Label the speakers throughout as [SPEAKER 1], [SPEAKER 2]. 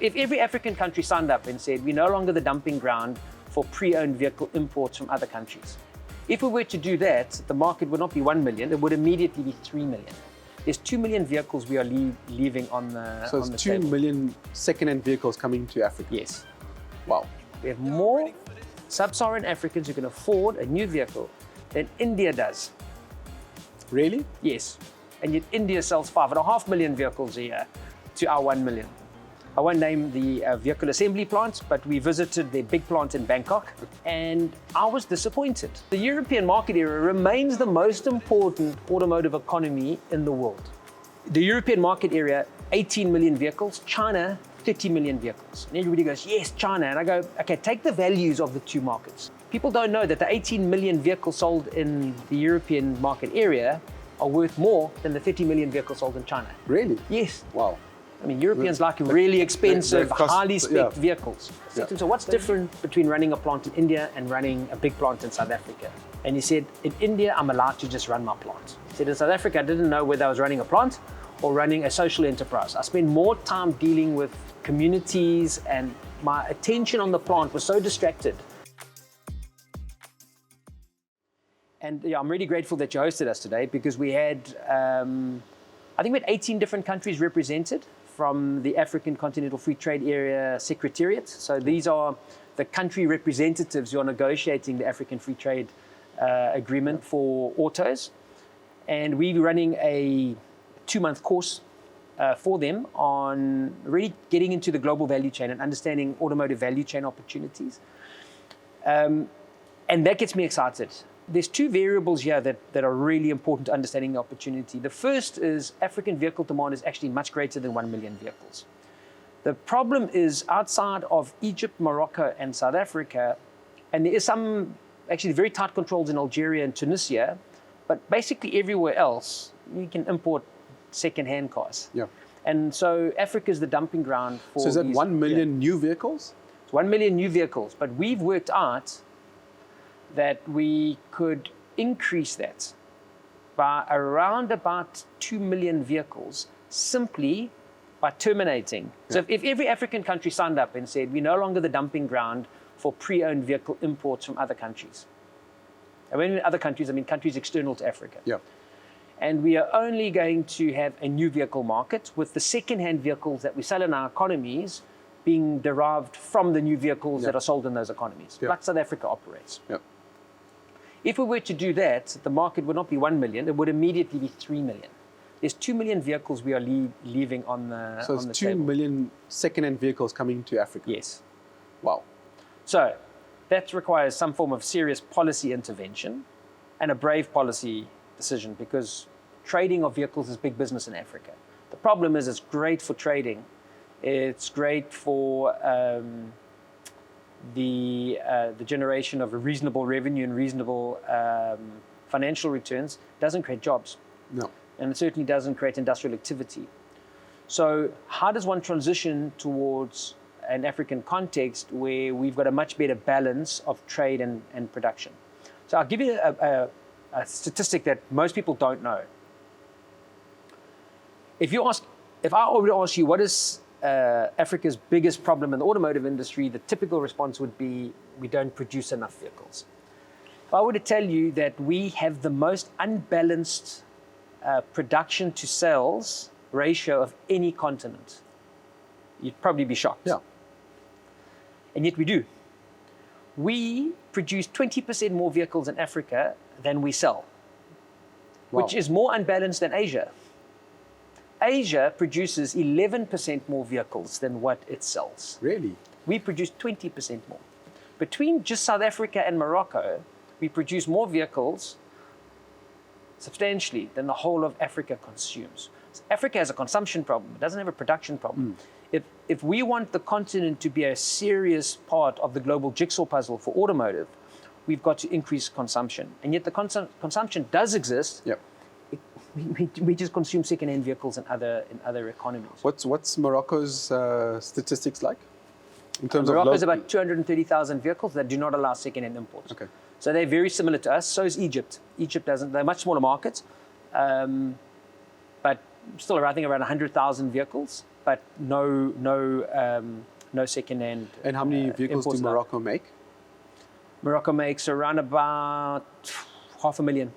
[SPEAKER 1] if every African country signed up and said, we're no longer the dumping ground for pre-owned vehicle imports from other countries. If we were to do that, the market would not be 1 million, it would immediately be 3 million. There's 2 million vehicles we are leaving on the
[SPEAKER 2] So it's 2 million second-hand vehicles coming to Africa?
[SPEAKER 1] Yes.
[SPEAKER 2] Wow.
[SPEAKER 1] We have more sub-Saharan Africans who can afford a new vehicle than India does.
[SPEAKER 2] Really?
[SPEAKER 1] Yes. And yet India sells 5.5 million vehicles a year to our 1 million. I won't name the vehicle assembly plant, but we visited their big plant in Bangkok, and I was disappointed. The European market area remains the most important automotive economy in the world. The European market area, 18 million vehicles, China, 30 million vehicles. And everybody goes, yes, China. And I go, okay, take the values of the two markets. People don't know that the 18 million vehicles sold in the European market area are worth more than the 30 million vehicles sold in China.
[SPEAKER 2] Really?
[SPEAKER 1] Yes.
[SPEAKER 2] Wow.
[SPEAKER 1] I mean, Europeans like really expensive, highly spec vehicles.
[SPEAKER 2] Yeah.
[SPEAKER 1] So what's different between running a plant in India and running a big plant in South Africa? And he said, in India, I'm allowed to just run my plant. He said, in South Africa, I didn't know whether I was running a plant or running a social enterprise. I spent more time dealing with communities, and my attention on the plant was so distracted. And yeah, I'm really grateful that you hosted us today, because we had, I think we had 18 different countries represented from the African Continental Free Trade Area Secretariat. So these are the country representatives who are negotiating the African Free Trade Agreement for autos. And we're running a 2-month course for them on really getting into the global value chain and understanding automotive value chain opportunities. And that gets me excited. There's 2 variables here that are really important to understanding the opportunity. The first is African vehicle demand is actually much greater than 1 million vehicles. The problem is outside of Egypt, Morocco, and South Africa, and there is some actually very tight controls in Algeria and Tunisia, but basically everywhere else, we can import second-hand cars.
[SPEAKER 2] Yeah.
[SPEAKER 1] And so Africa is the dumping ground for
[SPEAKER 2] So is that 1 million new vehicles?
[SPEAKER 1] It's 1 million new vehicles, but we've worked out that we could increase that by around about 2 million vehicles simply by terminating. Yeah. So if every African country signed up and said, we're no longer the dumping ground for pre-owned vehicle imports from other countries. And when I mean other countries, I mean countries external to Africa.
[SPEAKER 2] Yeah.
[SPEAKER 1] And we are only going to have a new vehicle market with the second-hand vehicles that we sell in our economies being derived from the new vehicles that are sold in those economies, like South Africa operates.
[SPEAKER 2] Yeah.
[SPEAKER 1] If we were to do that, the market would not be 1 million, it would immediately be 3 million. There's 2 million vehicles we are leaving on the
[SPEAKER 2] So it's 2 million second-hand vehicles coming to Africa?
[SPEAKER 1] Yes.
[SPEAKER 2] Wow.
[SPEAKER 1] So that requires some form of serious policy intervention and a brave policy decision, because trading of vehicles is big business in Africa. The problem is it's great for trading. It's great for the generation of a reasonable revenue and reasonable financial returns. Doesn't create jobs.
[SPEAKER 2] No.
[SPEAKER 1] And it certainly doesn't create industrial activity. So how does one transition towards an African context where we've got a much better balance of trade and production? So I'll give you a statistic that most people don't know. If I were to ask you what is Africa's biggest problem in the automotive industry, the typical response would be, we don't produce enough vehicles. If I were to tell you that we have the most unbalanced production to sales ratio of any continent, you'd probably be shocked.
[SPEAKER 2] Yeah.
[SPEAKER 1] And yet we do. We produce 20% more vehicles in Africa than we sell, which is more unbalanced than Asia. Asia produces 11% more vehicles than what it sells.
[SPEAKER 2] Really?
[SPEAKER 1] We produce 20% more. Between just South Africa and Morocco, we produce more vehicles substantially than the whole of Africa consumes. So Africa has a consumption problem. It doesn't have a production problem. If we want the continent to be a serious part of the global jigsaw puzzle for automotive, we've got to increase consumption. And yet the consumption does exist.
[SPEAKER 2] Yep.
[SPEAKER 1] We just consume second-hand vehicles in other economies.
[SPEAKER 2] What's Morocco's statistics like in terms of
[SPEAKER 1] Morocco's about 230,000 vehicles that do not allow second-hand imports.
[SPEAKER 2] Okay.
[SPEAKER 1] So they're very similar to us. So is Egypt. Egypt doesn't. They're much smaller markets, but still, I think around 100,000 vehicles. but no second-hand.
[SPEAKER 2] And how many vehicles do
[SPEAKER 1] imports now.
[SPEAKER 2] Morocco make?
[SPEAKER 1] Morocco makes around about 500,000.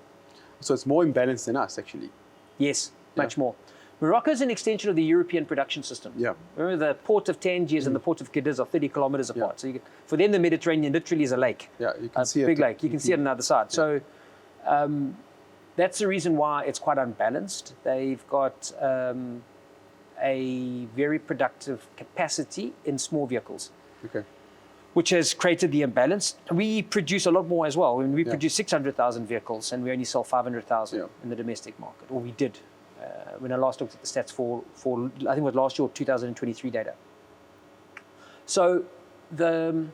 [SPEAKER 2] So it's more imbalanced than us, actually.
[SPEAKER 1] Yes, much more. Morocco is an extension of the European production system.
[SPEAKER 2] Yeah.
[SPEAKER 1] Remember, the port of Tangiers and the port of Cadiz are 30 kilometers apart. So for them, the Mediterranean literally is a lake.
[SPEAKER 2] Yeah, you can see
[SPEAKER 1] a
[SPEAKER 2] it.
[SPEAKER 1] big lake. You can see it on the other side. So that's the reason why it's quite unbalanced. They've got a very productive capacity in small vehicles.
[SPEAKER 2] Okay.
[SPEAKER 1] Which has created the imbalance. We produce a lot more as well. We produce 600,000 vehicles and we only sell 500,000 in the domestic market, or we did. When I last looked at the stats for I think it was last year, 2023 data. So the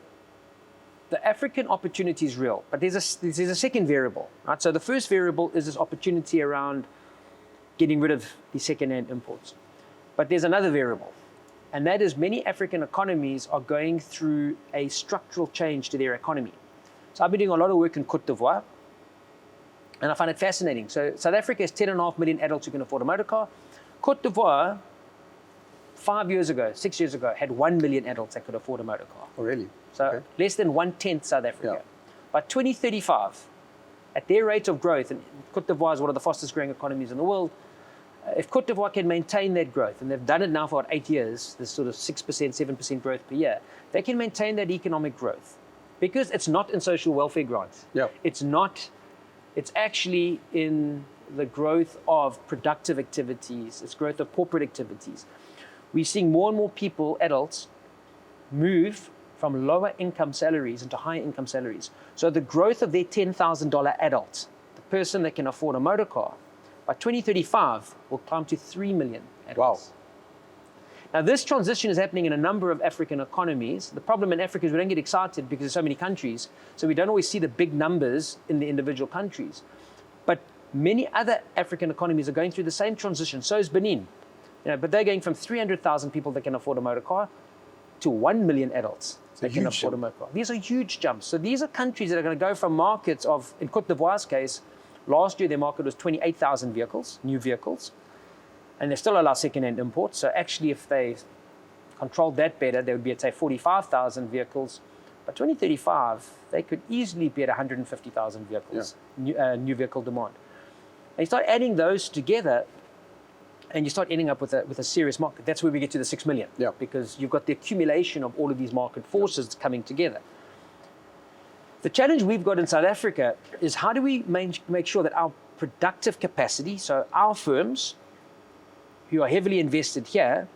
[SPEAKER 1] African opportunity is real, but there's a second variable, right? So the first variable is this opportunity around getting rid of the second-hand imports. But there's another variable, and that is many African economies are going through a structural change to their economy. So I've been doing a lot of work in Côte d'Ivoire, and I find it fascinating. So South Africa has 10.5 million adults who can afford a motor car. Côte d'Ivoire, 6 years ago, had 1 million adults that could afford a motor car.
[SPEAKER 2] Oh, really?
[SPEAKER 1] So less than 1/10 South Africa. By 2035, at their rate of growth, and Côte d'Ivoire is one of the fastest growing economies in the world, if Côte d'Ivoire can maintain that growth, and they've done it now for 8 years, this sort of 6%, 7% growth per year, they can maintain that economic growth because it's not in social welfare grants.
[SPEAKER 2] Yeah.
[SPEAKER 1] It's actually in the growth of productive activities, it's growth of corporate activities. We're seeing more and more people, adults, move from lower income salaries into higher income salaries. So the growth of their $10,000 adult, the person that can afford a motor car, by 2035 will climb to 3 million adults.
[SPEAKER 2] Wow.
[SPEAKER 1] Now this transition is happening in a number of African economies. The problem in Africa is we don't get excited because there's so many countries, so we don't always see the big numbers in the individual countries. But many other African economies are going through the same transition. So is Benin. But they're going from 300,000 people that can afford a motor car to 1 million adults that can afford a motor car. These are huge jumps. So these are countries that are going to go from markets of, in Côte d'Ivoire's case, last year their market was 28,000 vehicles, new vehicles, and they still allow second-hand imports. So actually if they controlled that better, they would be at, say, 45,000 vehicles. By 2035, they could easily be at 150,000 vehicles, new vehicle demand. And you start adding those together, and you start ending up with a serious market. That's where we get to the 6 million, because you've got the accumulation of all of these market forces coming together. The challenge we've got in South Africa is how do we make sure that our productive capacity, so our firms who are heavily invested here,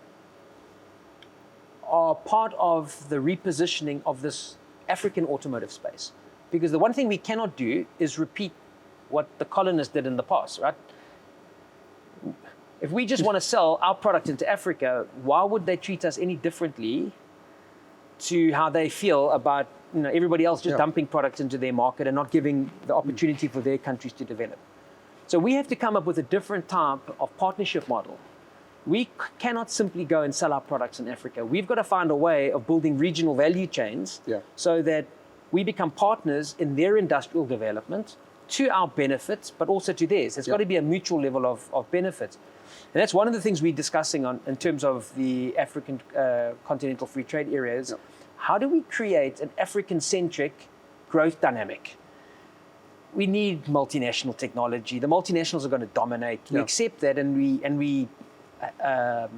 [SPEAKER 1] are part of the repositioning of this African automotive space. Because the one thing we cannot do is repeat what the colonists did in the past, right? If we just want to sell our product into Africa, why would they treat us any differently to how they feel about everybody else just dumping products into their market and not giving the opportunity for their countries to develop? So we have to come up with a different type of partnership model. We cannot simply go and sell our products in Africa. We've got to find a way of building regional value chains so that we become partners in their industrial development to our benefits, but also to theirs. There's got to be a mutual level of benefits. And that's one of the things we're discussing in terms of the African continental free trade areas. How do we create an African-centric growth dynamic? We need multinational technology. The multinationals are going to dominate. We accept that, and we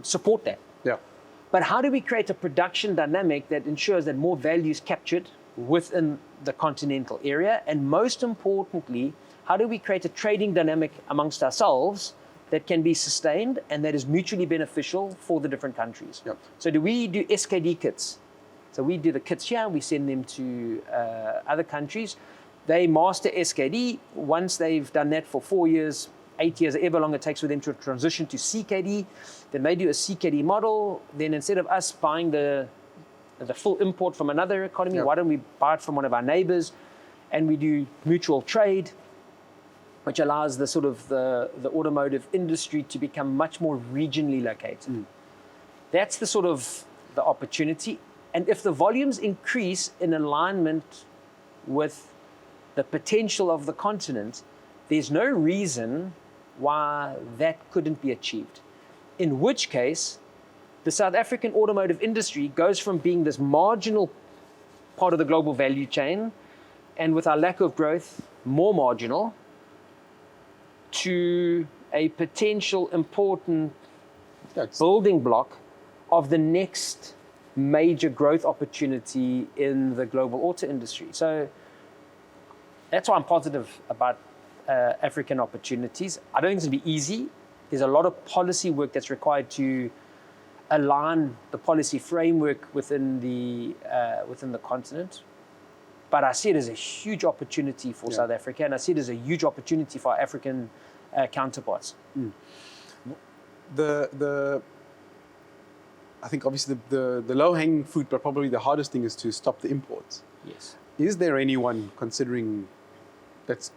[SPEAKER 1] support that. But how do we create a production dynamic that ensures that more value is captured within the continental area? And most importantly, how do we create a trading dynamic amongst ourselves that can be sustained and that is mutually beneficial for the different countries? So do we do SKD kits? So we do the kits here, we send them to other countries. They master SKD. Once they've done that for 4 years, 8 years, however long it takes for them to transition to CKD, then they do a CKD model. Then instead of us buying the full import from another economy, why don't we buy it from one of our neighbors? And we do mutual trade, which allows the sort of the automotive industry to become much more regionally located. That's the sort of the opportunity. And if the volumes increase in alignment with the potential of the continent, there's no reason why that couldn't be achieved. In which case, the South African automotive industry goes from being this marginal part of the global value chain, and with our lack of growth, more marginal, to a potential important building block of the next major growth opportunity in the global auto industry. So that's why I'm positive about African opportunities. I don't think it's going to be easy. There's a lot of policy work that's required to align the policy framework within the continent. But I see it as a huge opportunity for South Africa, and I see it as a huge opportunity for our African counterparts.
[SPEAKER 2] I think obviously the low-hanging fruit, but probably the hardest thing is to stop the imports.
[SPEAKER 1] Yes.
[SPEAKER 2] Is there anyone considering that's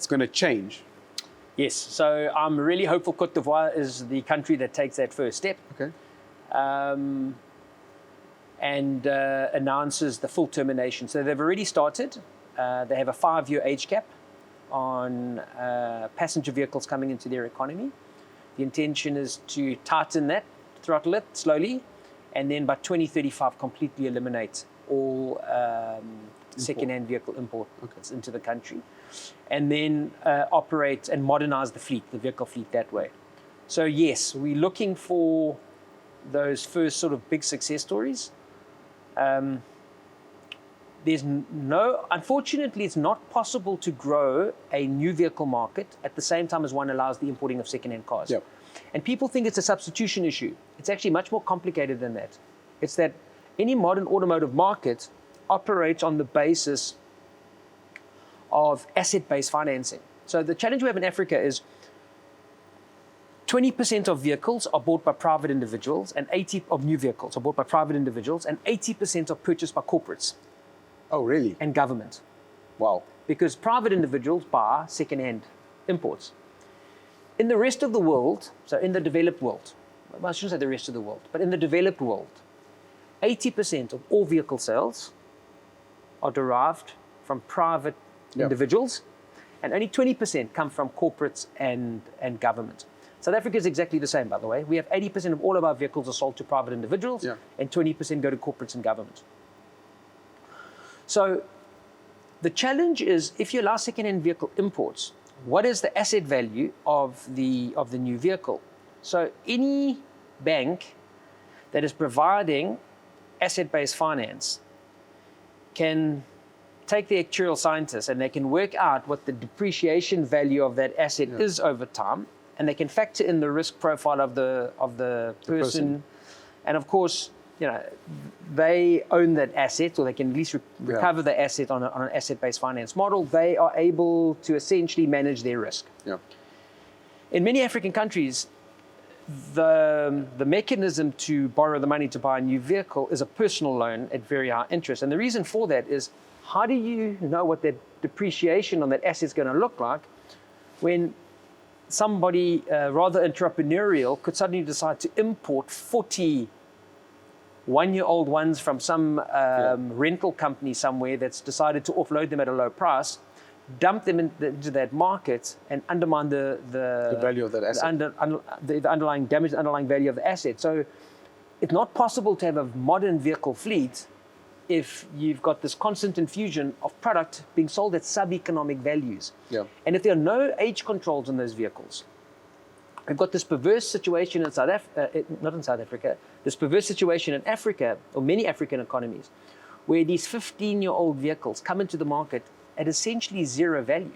[SPEAKER 2] going to change?
[SPEAKER 1] Yes. So I'm really hopeful Côte d'Ivoire is the country that takes that first step.
[SPEAKER 2] Okay.
[SPEAKER 1] And announces the full termination. So they've already started. They have a 5-year age cap on passenger vehicles coming into their economy. The intention is to tighten that, throttle it slowly, and then by 2035 completely eliminate all second-hand vehicle imports into the country, and then operate and modernize the vehicle fleet that way. So yes, we're looking for those first sort of big success stories. Unfortunately, it's not possible to grow a new vehicle market at the same time as one allows the importing of second-hand cars.
[SPEAKER 2] Yep.
[SPEAKER 1] And people think it's a substitution issue. It's actually much more complicated than that. It's that any modern automotive market operates on the basis of asset-based financing. So the challenge we have in Africa is 20% of vehicles are bought by private individuals, and 80% of new vehicles are bought by private individuals, and 80% are purchased by corporates.
[SPEAKER 2] Oh, really?
[SPEAKER 1] And government.
[SPEAKER 2] Wow.
[SPEAKER 1] Because private individuals buy second-hand imports. In the rest of the world, so in the developed world, well, I shouldn't say the rest of the world, but in the developed world, 80% of all vehicle sales are derived from private individuals, and only 20% come from corporates and government. South Africa is exactly the same, by the way. We have 80% of all of our vehicles are sold to private individuals, and 20% go to corporates and government. So the challenge is, if you allow second-hand vehicle imports, what is the asset value of the new vehicle? So any bank that is providing asset-based finance can take the actuarial scientists and they can work out what the depreciation value of that asset is over time, and they can factor in the risk profile of the person. And of course, they own that asset, or they can at least recover the asset on an asset-based finance model. They are able to essentially manage their risk.
[SPEAKER 2] Yeah.
[SPEAKER 1] In many African countries, the mechanism to borrow the money to buy a new vehicle is a personal loan at very high interest. And the reason for that is, how do you know what that depreciation on that asset is going to look like when somebody rather entrepreneurial could suddenly decide to import 40 one-year-old ones from some rental company somewhere that's decided to offload them at a low price, dump them into that market, and undermine the
[SPEAKER 2] value of that asset,
[SPEAKER 1] the underlying damage, the underlying value of the asset. So it's not possible to have a modern vehicle fleet if you've got this constant infusion of product being sold at sub-economic values.
[SPEAKER 2] Yeah.
[SPEAKER 1] And if there are no age controls on those vehicles, we've got this perverse situation in not in South Africa, this perverse situation in Africa, or many African economies, where these 15-year-old vehicles come into the market at essentially zero value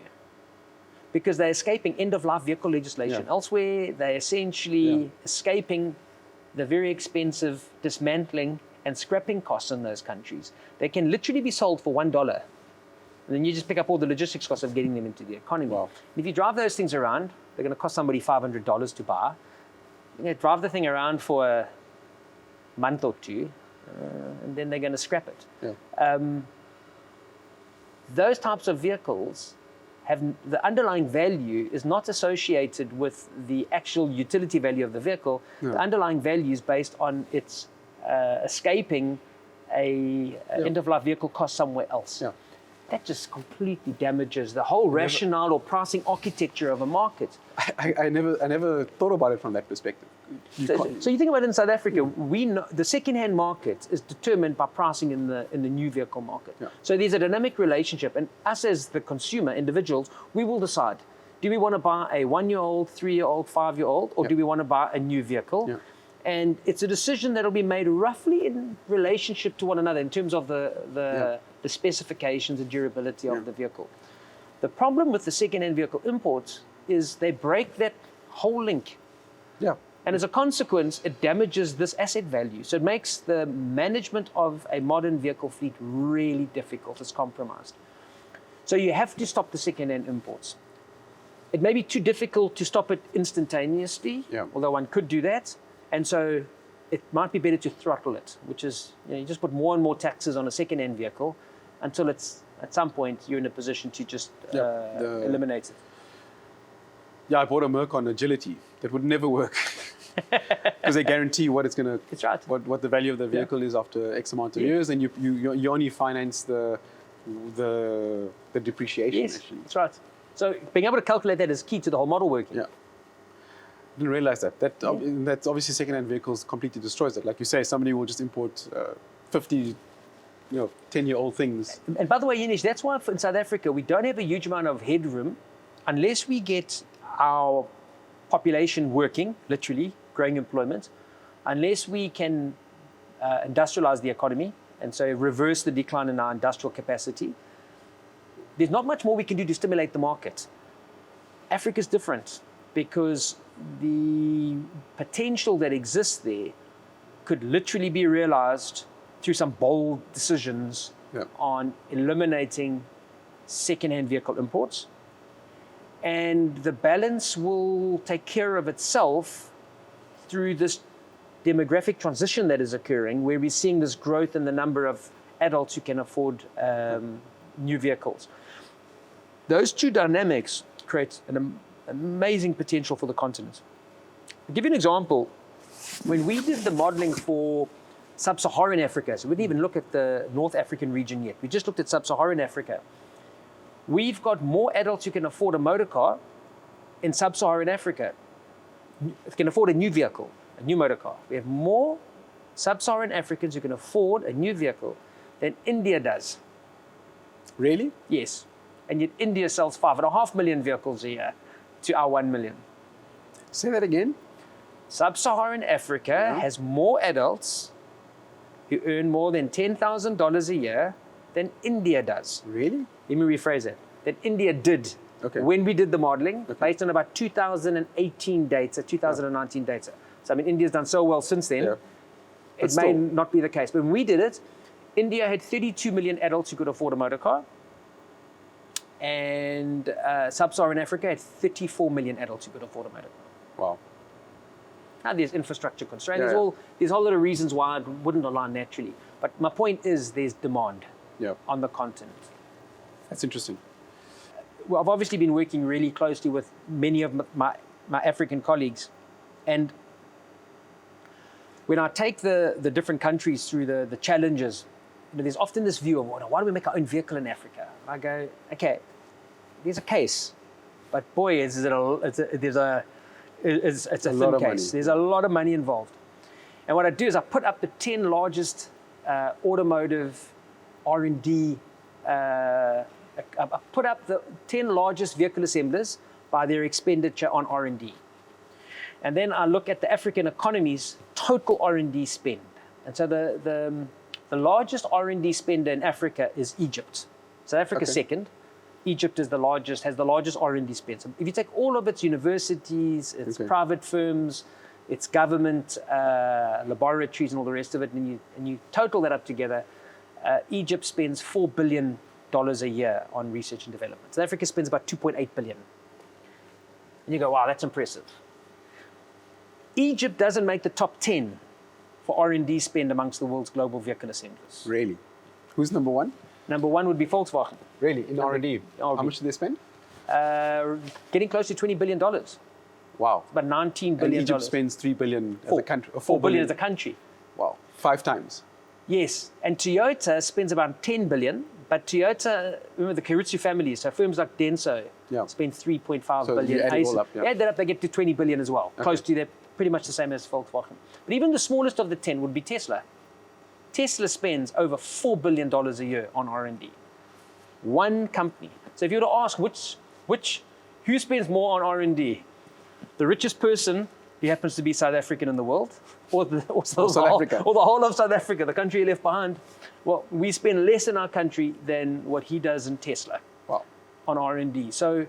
[SPEAKER 1] because they're escaping end-of-life vehicle legislation. Elsewhere, they're essentially escaping the very expensive dismantling and scrapping costs in those countries. They can literally be sold for $1. And then you just pick up all the logistics costs of getting them into the economy.
[SPEAKER 2] Wow.
[SPEAKER 1] And if you drive those things around, they're going to cost somebody $500 to buy. You're going to drive the thing around for a month or two, and then they're going to scrap it.
[SPEAKER 2] Yeah.
[SPEAKER 1] Those types of vehicles have the underlying value is not associated with the actual utility value of the vehicle.
[SPEAKER 2] No.
[SPEAKER 1] The underlying value is based on its escaping a end-of-life vehicle cost somewhere else.
[SPEAKER 2] Yeah.
[SPEAKER 1] that just completely damages the whole rationale or pricing architecture of a market.
[SPEAKER 2] I never thought about it from that perspective.
[SPEAKER 1] So you think about it in South Africa, we know the second-hand market is determined by pricing in the new vehicle market.
[SPEAKER 2] Yeah.
[SPEAKER 1] So there's a dynamic relationship, and us as the consumer, individuals, we will decide: do we want to buy a 1-year-old, 3-year-old, 5-year-old, or do we want to buy a new vehicle?
[SPEAKER 2] Yeah.
[SPEAKER 1] And it's a decision that will be made roughly in relationship to one another in terms of the specifications and durability of the vehicle. The problem with the second-hand vehicle imports is they break that whole link.
[SPEAKER 2] Yeah.
[SPEAKER 1] And as a consequence, it damages this asset value. So it makes the management of a modern vehicle fleet really difficult. It's compromised. So you have to stop the second-hand imports. It may be too difficult to stop it instantaneously, although one could do that. And so it might be better to throttle it, which is, you just put more and more taxes on a second-hand vehicle until it's, at some point, you're in a position to just eliminate it.
[SPEAKER 2] Yeah, I bought a Merc on agility. That would never work. Because they guarantee what it's going to,
[SPEAKER 1] That's right.
[SPEAKER 2] what the value of the vehicle is after X amount of years, and you only finance the depreciation.
[SPEAKER 1] Yes,
[SPEAKER 2] actually.
[SPEAKER 1] that's right. So being able to calculate that is key to the whole model working.
[SPEAKER 2] Yeah. Didn't realize that. That's obviously second-hand vehicles completely destroys it. Like you say, somebody will just import 50, 10-year-old things.
[SPEAKER 1] And by the way, Yanesh, that's why in South Africa we don't have a huge amount of headroom unless we get our population working, literally growing employment, unless we can industrialize the economy and so reverse the decline in our industrial capacity. There's not much more we can do to stimulate the market. Africa's different because the potential that exists there could literally be realized through some bold decisions on eliminating second-hand vehicle imports. And the balance will take care of itself through this demographic transition that is occurring, where we're seeing this growth in the number of adults who can afford new vehicles. Those two dynamics create an amazing potential for the continent. I'll give you an example. When we did the modeling for sub-Saharan Africa, so we didn't even look at the North African region yet, we just looked at sub-Saharan Africa. We've got more adults who can afford a motor car in sub-Saharan Africa, can afford a new vehicle, a new motor car. We have more sub-Saharan Africans who can afford a new vehicle than India does.
[SPEAKER 2] Really?
[SPEAKER 1] Yes. And yet India sells 5.5 million vehicles a year to our 1 million.
[SPEAKER 2] Say that again.
[SPEAKER 1] Sub-Saharan Africa has more adults who earn more than $10,000 a year than India does.
[SPEAKER 2] Really?
[SPEAKER 1] Let me rephrase that. That India did when we did the modeling based on about 2018 data, 2019 data. So I mean, India's done so well since then.
[SPEAKER 2] Yeah.
[SPEAKER 1] It may not be the case. But when we did it, India had 32 million adults who could afford a motor car. And sub-Saharan Africa had 34 million adults who could afford a motor car.
[SPEAKER 2] Wow.
[SPEAKER 1] Now there's infrastructure constraints. There's a whole lot of reasons why it wouldn't align naturally. But my point is there's demand on the continent.
[SPEAKER 2] That's interesting.
[SPEAKER 1] Well, I've obviously been working really closely with many of my African colleagues. And when I take the different countries through the challenges, there's often this view of, why don't we make our own vehicle in Africa? And I go, okay, there's a case. But boy, it's a thin case. There's a lot of money involved. And what I do is I put up the 10 largest automotive R&D. I put up the 10 largest vehicle assemblers by their expenditure on R&D. And then I look at the African economy's total R&D spend. And so the largest R&D spender in Africa is Egypt. South Africa's second. Egypt is has the largest R&D spend. So if you take all of its universities, its private firms, its government laboratories and all the rest of it, and you total that up together, Egypt spends $4 billion a year on research and development. South Africa spends about $2.8 billion. And you go, wow, that's impressive. Egypt doesn't make the top 10 for R&D spend amongst the world's global vehicle assemblers.
[SPEAKER 2] Really? Who's number one?
[SPEAKER 1] Number one would be Volkswagen.
[SPEAKER 2] Really? In R&D? How much do they spend?
[SPEAKER 1] Getting close to $20 billion.
[SPEAKER 2] Wow.
[SPEAKER 1] About $19 billion.
[SPEAKER 2] And Egypt spends $3 billion as a country.
[SPEAKER 1] $4 billion as a country.
[SPEAKER 2] Wow. 5 times.
[SPEAKER 1] Yes, and Toyota spends about 10 billion, but Toyota, remember the Keiretsu family, so firms like Denso
[SPEAKER 2] Yeah.
[SPEAKER 1] spend 3.5
[SPEAKER 2] So
[SPEAKER 1] billion.
[SPEAKER 2] you add it all up,
[SPEAKER 1] You add that up, they get to 20 billion as well. Close to that, pretty much the same as Volkswagen. But even the smallest of the 10 would be Tesla. Tesla spends over $4 billion a year on R&D. One company. So if you were to ask who spends more on R&D, the richest person, he happens to be South African in the world, or the whole of South Africa, the country he left behind. Well, we spend less in our country than what he does in Tesla.
[SPEAKER 2] Wow.
[SPEAKER 1] On R&D. So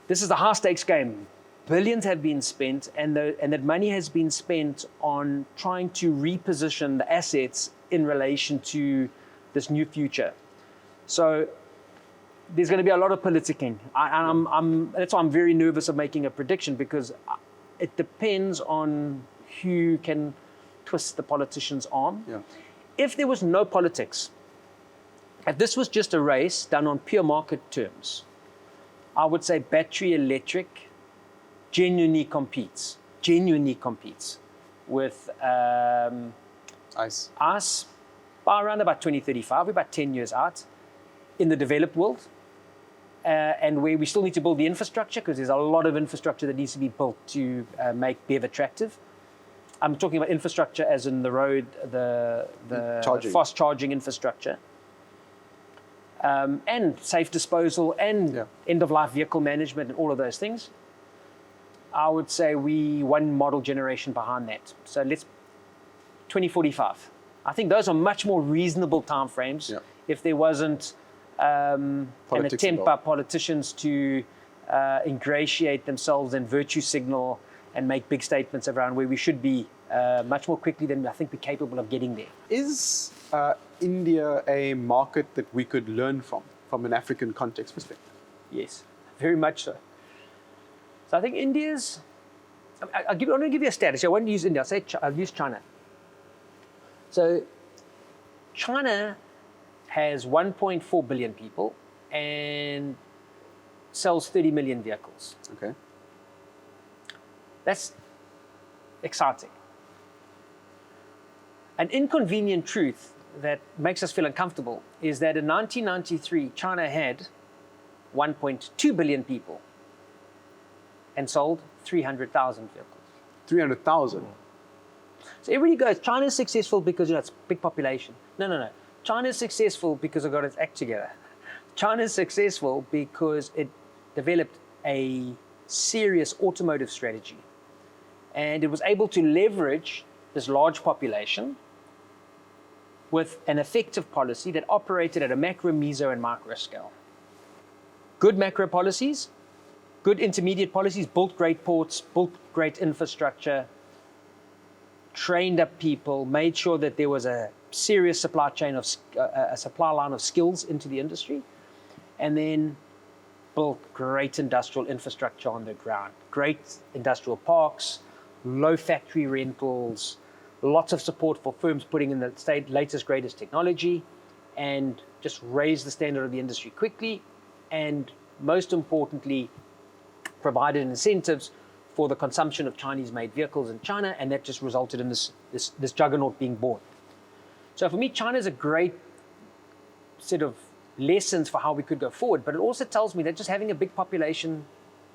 [SPEAKER 1] this is a high stakes game. Billions have been spent, and that money has been spent on trying to reposition the assets in relation to this new future. So there's going to be a lot of politicking. That's why I'm very nervous of making a prediction, because it depends on who can twist the politician's arm.
[SPEAKER 2] Yeah.
[SPEAKER 1] If there was no politics, if this was just a race done on pure market terms, I would say battery electric genuinely competes with ICE by around about 2035. We're about 10 years out in the developed world, and where we still need to build the infrastructure, because there's a lot of infrastructure that needs to be built to make BEV attractive. I'm talking about infrastructure as in the road, the fast charging infrastructure, and safe disposal, and end-of-life vehicle management, and all of those things. I would say we one model generation behind that. So let's 2045. I think those are much more reasonable timeframes.
[SPEAKER 2] Yeah.
[SPEAKER 1] If there wasn't an attempt by politicians to ingratiate themselves and virtue signal and make big statements around where we should be much more quickly than I think we're capable of getting there.
[SPEAKER 2] Is India a market that we could learn from an African context perspective?
[SPEAKER 1] Yes, very much so. So I think India's, I'm going to give you a status. I won't use India, I'll use China. So China has 1.4 billion people and sells 30 million vehicles.
[SPEAKER 2] Okay.
[SPEAKER 1] That's exciting. An inconvenient truth that makes us feel uncomfortable is that in 1993, China had 1.2 billion people and sold 300,000 vehicles.
[SPEAKER 2] 300,000?
[SPEAKER 1] So everybody goes, China's successful because it's a big population. No. China's successful because it got its act together. China's successful because it developed a serious automotive strategy. And it was able to leverage this large population with an effective policy that operated at a macro, meso, and micro scale. Good macro policies, good intermediate policies, built great ports, built great infrastructure, trained up people, made sure that there was a serious supply chain of a supply line of skills into the industry, and then built great industrial infrastructure on the ground, great industrial parks, low factory rentals, lots of support for firms putting in the latest, greatest technology, and just raise the standard of the industry quickly, and most importantly, provided incentives for the consumption of Chinese-made vehicles in China, and that just resulted in this juggernaut being born. So for me, China is a great set of lessons for how we could go forward, but it also tells me that just having a big population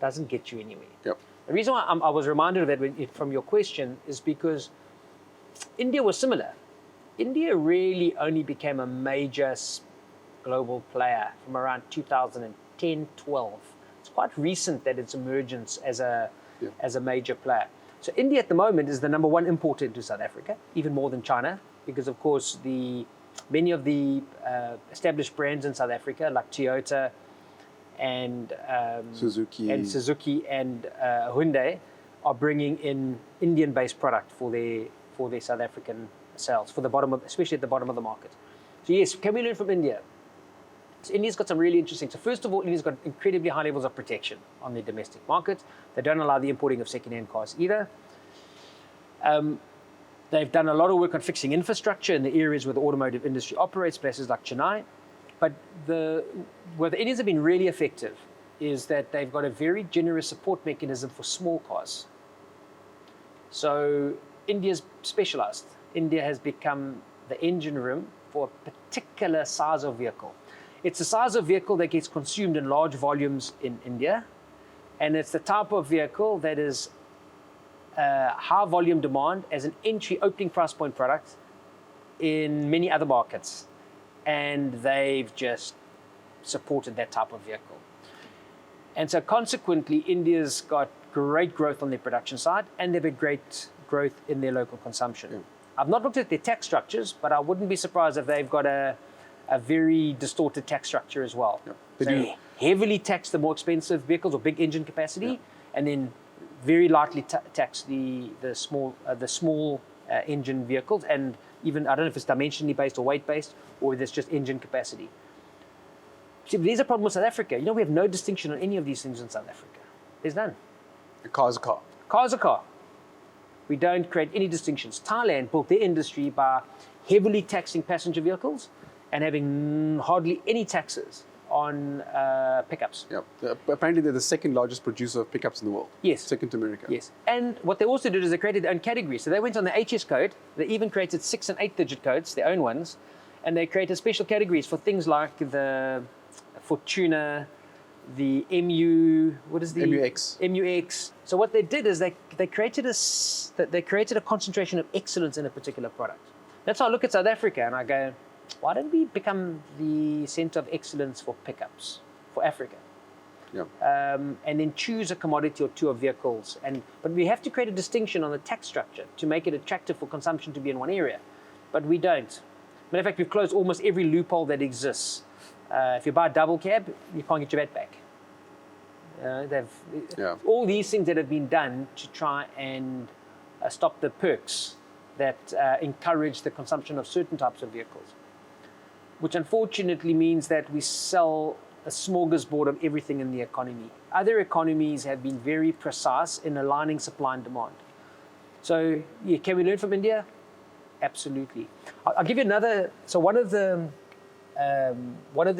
[SPEAKER 1] doesn't get you anywhere.
[SPEAKER 2] Yep.
[SPEAKER 1] The reason why I was reminded of that from your question is because India was similar. India really only became a major global player from around 2010, 12. It's quite recent that its emergence as a major player. So India at the moment is the number one importer into South Africa, even more than China, because of course many of the established brands in South Africa, like Toyota and Suzuki and Hyundai, are bringing in Indian-based product for their South African sales, especially at the bottom of the market. So yes, can we learn from India? So India's got some really interesting. So first of all, India's got incredibly high levels of protection on their domestic market. They don't allow the importing of second-hand cars either. They've done a lot of work on fixing infrastructure in the areas where the automotive industry operates, places like Chennai. But where the Indians have been really effective is that they've got a very generous support mechanism for small cars. So India's specialized. India has become the engine room for a particular size of vehicle. It's the size of vehicle that gets consumed in large volumes in India, and it's the type of vehicle that is high volume demand as an entry opening price point product in many other markets. And they've just supported that type of vehicle. And so consequently, India's got great growth on their production side, and they've had great growth in their local consumption. Yeah. I've not looked at their tax structures, but I wouldn't be surprised if they've got a very distorted tax structure as well. Yeah. They heavily tax the more expensive vehicles or big engine capacity, and then very lightly tax the small engine vehicles, and even, I don't know if it's dimensionally based or weight based, or there's just engine capacity. See, there's a problem with South Africa. We have no distinction on any of these things in South Africa. There's none.
[SPEAKER 2] A car's a car.
[SPEAKER 1] Car's a car. We don't create any distinctions. Thailand built their industry by heavily taxing passenger vehicles and having hardly any taxes on pickups.
[SPEAKER 2] Yeah. Apparently, they're the second largest producer of pickups in the world.
[SPEAKER 1] Yes.
[SPEAKER 2] Second to America.
[SPEAKER 1] Yes. And what they also did is they created their own categories. So they went on the HS code. They even created 6 and 8 digit codes, their own ones. And they created special categories for things like the Fortuner, the
[SPEAKER 2] MUX.
[SPEAKER 1] MUX. So what they did is they created a concentration of excellence in a particular product. That's how I look at South Africa and I go, why don't we become the center of excellence for pickups for Africa?
[SPEAKER 2] Yeah.
[SPEAKER 1] And then choose a commodity or two of vehicles. But we have to create a distinction on the tax structure to make it attractive for consumption to be in one area. But we don't. Matter of fact, we've closed almost every loophole that exists. If you buy a double cab, you can't get your VAT back. All these things that have been done to try and stop the perks that encourage the consumption of certain types of vehicles, which unfortunately means that we sell a smorgasbord of everything in the economy. Other economies have been very precise in aligning supply and demand. So, can we learn from India? Absolutely. I'll give you another. So one of the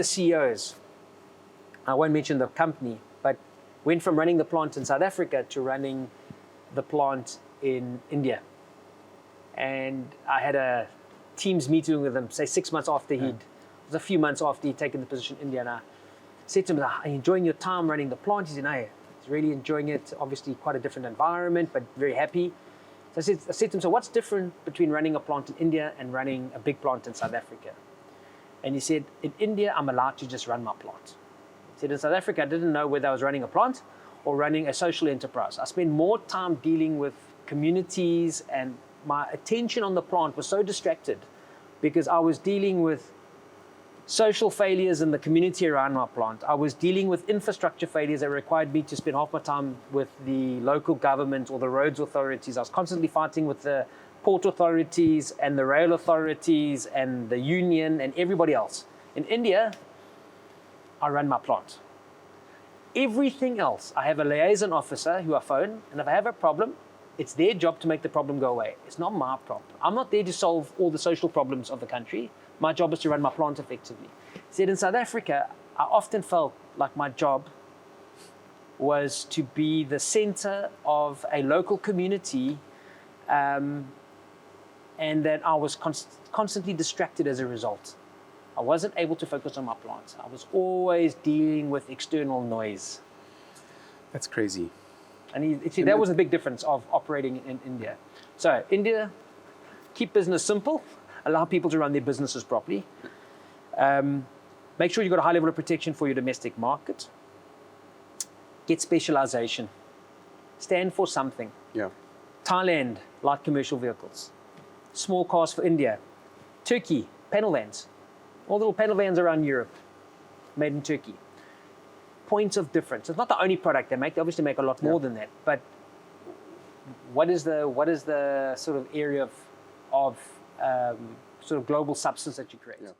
[SPEAKER 1] CEOs, I won't mention the company, but went from running the plant in South Africa to running the plant in India. And I had a Teams meeting with him, say 6 months after it was a few months after he'd taken the position in India. And I said to him, are you enjoying your time running the plant? He said, no, he's really enjoying it. Obviously quite a different environment, but very happy. So I said to him, so what's different between running a plant in India and running a big plant in South Africa? And he said, in India, I'm allowed to just run my plant. He said, in South Africa, I didn't know whether I was running a plant or running a social enterprise. I spent more time dealing with communities, and my attention on the plant was so distracted because I was dealing with social failures in the community around my plant. I was dealing with infrastructure failures that required me to spend half my time with the local government or the roads authorities. I was constantly fighting with the port authorities and the rail authorities and the union and everybody else. In India, I run my plant. Everything else, I have a liaison officer who I phone, and if I have a problem, it's their job to make the problem go away. It's not my problem. I'm not there to solve all the social problems of the country. My job is to run my plant effectively. Said in South Africa, I often felt like my job was to be the center of a local community, and that I was constantly distracted as a result. I wasn't able to focus on my plant. I was always dealing with external noise.
[SPEAKER 2] That's crazy.
[SPEAKER 1] And that was a big difference of operating in India. So India, keep business simple, allow people to run their businesses properly. Make sure you've got a high level of protection for your domestic market. Get specialization. Stand for something.
[SPEAKER 2] Yeah.
[SPEAKER 1] Thailand, light commercial vehicles. Small cars for India. Turkey, panel vans. All the little panel vans around Europe, made in Turkey. Points of difference. It's not the only product they make. They obviously make a lot more than that. But what is the sort of area of sort of global substance that you create? Yeah.